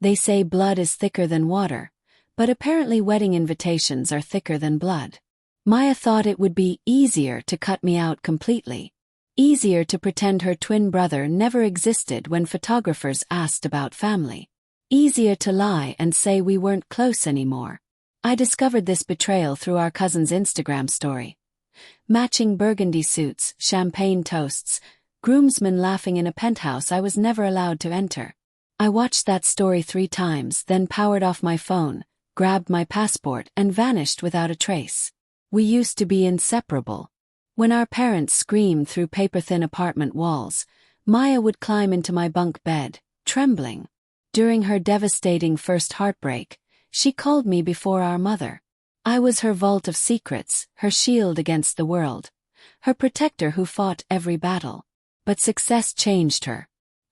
They say blood is thicker than water, but apparently wedding invitations are thicker than blood. Maya thought it would be easier to cut me out completely. Easier to pretend her twin brother never existed when photographers asked about family. Easier to lie and say we weren't close anymore. I discovered this betrayal through our cousin's Instagram story. Matching burgundy suits, champagne toasts, groomsmen laughing in a penthouse I was never allowed to enter. I watched that story 3 times, then powered off my phone, grabbed my passport, and vanished without a trace. We used to be inseparable. When our parents screamed through paper-thin apartment walls, Maya would climb into my bunk bed, trembling. During her devastating first heartbreak, she called me before our mother. I was her vault of secrets, her shield against the world, her protector who fought every battle. But success changed her.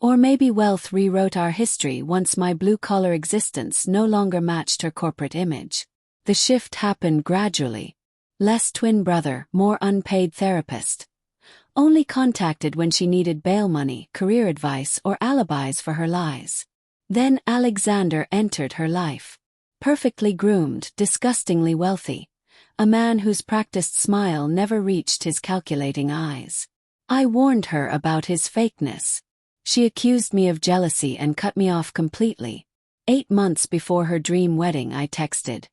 Or maybe wealth rewrote our history once my blue-collar existence no longer matched her corporate image. The shift happened gradually. Less twin brother, more unpaid therapist. Only contacted when she needed bail money, career advice, or alibis for her lies. Then Alexander entered her life. Perfectly groomed, disgustingly wealthy. A man whose practiced smile never reached his calculating eyes. I warned her about his fakeness. She accused me of jealousy and cut me off completely. 8 months before her dream wedding, I texted,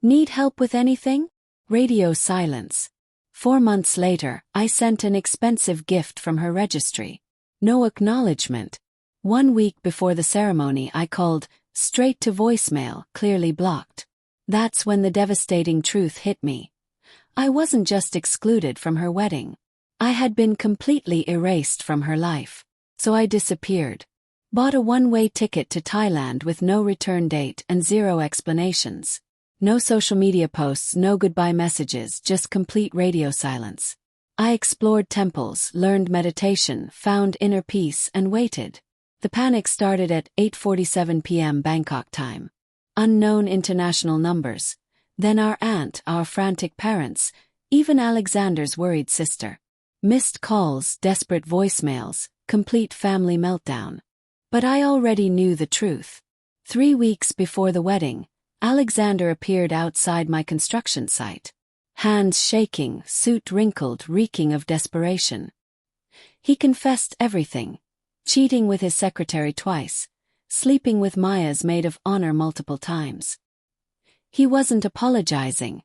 "Need help with anything?" Radio silence. 4 months later, I sent an expensive gift from her registry. No acknowledgement. 1 week before the ceremony, I called, straight to voicemail, clearly blocked. That's when the devastating truth hit me. I wasn't just excluded from her wedding. I had been completely erased from her life. So I disappeared. Bought a one-way ticket to Thailand with no return date and 0 explanations. No social media posts, no goodbye messages, just complete radio silence. I explored temples, learned meditation, found inner peace, and waited. The panic started at 8:47 p.m. Bangkok time. Unknown international numbers. Then our aunt, our frantic parents, even Alexander's worried sister. Missed calls, desperate voicemails, complete family meltdown. But I already knew the truth. 3 weeks before the wedding, Alexander appeared outside my construction site. Hands shaking, suit wrinkled, reeking of desperation. He confessed everything. Cheating with his secretary twice. Sleeping with Maya's maid of honor multiple times. He wasn't apologizing.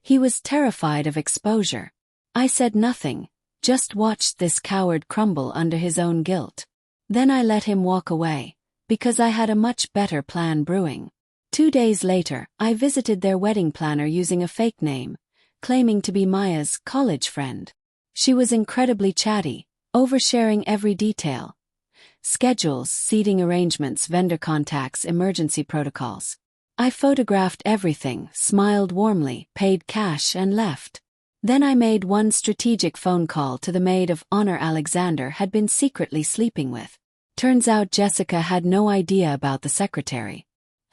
He was terrified of exposure. I said nothing, just watched this coward crumble under his own guilt. Then I let him walk away, because I had a much better plan brewing. 2 days later, I visited their wedding planner using a fake name, claiming to be Maya's college friend. She was incredibly chatty, oversharing every detail. Schedules, seating arrangements, vendor contacts, emergency protocols. I photographed everything, smiled warmly, paid cash, and left. Then I made one strategic phone call to the maid of honor Alexander had been secretly sleeping with. Turns out Jessica had no idea about the secretary.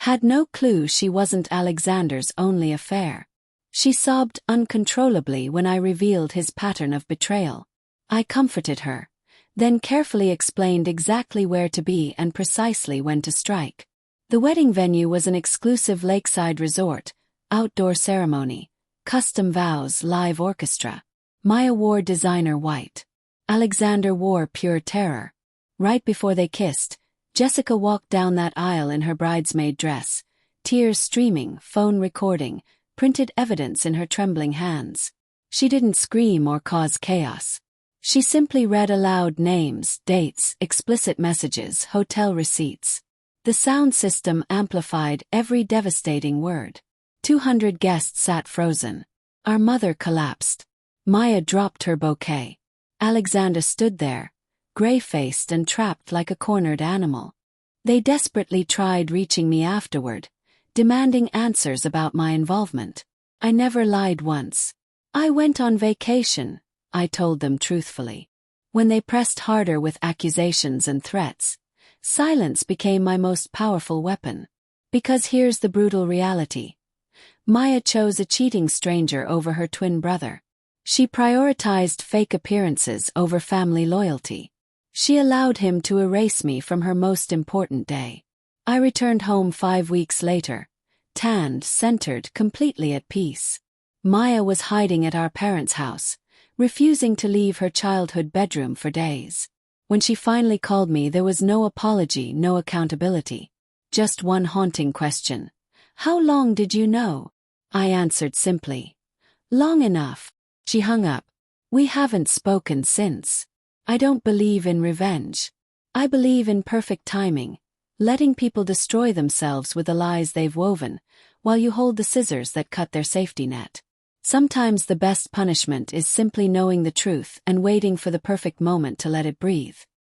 Had no clue she wasn't Alexander's only affair. She sobbed uncontrollably when I revealed his pattern of betrayal. I comforted her, then carefully explained exactly where to be and precisely when to strike. The wedding venue was an exclusive lakeside resort, outdoor ceremony, custom vows, live orchestra. Maya wore designer white. Alexander wore pure terror. Right before they kissed, Jessica walked down that aisle in her bridesmaid dress, tears streaming, phone recording, printed evidence in her trembling hands. She didn't scream or cause chaos. She simply read aloud names, dates, explicit messages, hotel receipts. The sound system amplified every devastating word. 200 guests sat frozen. Our mother collapsed. Maya dropped her bouquet. Alexander stood there, gray-faced and trapped like a cornered animal. They desperately tried reaching me afterward, demanding answers about my involvement. I never lied once. I went on vacation, I told them truthfully. When they pressed harder with accusations and threats, silence became my most powerful weapon. Because here's the brutal reality. Maya chose a cheating stranger over her twin brother. She prioritized fake appearances over family loyalty. She allowed him to erase me from her most important day. I returned home 5 weeks later, tanned, centered, completely at peace. Maya was hiding at our parents' house, refusing to leave her childhood bedroom for days. When she finally called me, there was no apology, no accountability. Just one haunting question. How long did you know? I answered simply. Long enough. She hung up. We haven't spoken since. I don't believe in revenge. I believe in perfect timing, letting people destroy themselves with the lies they've woven, while you hold the scissors that cut their safety net. Sometimes the best punishment is simply knowing the truth and waiting for the perfect moment to let it breathe.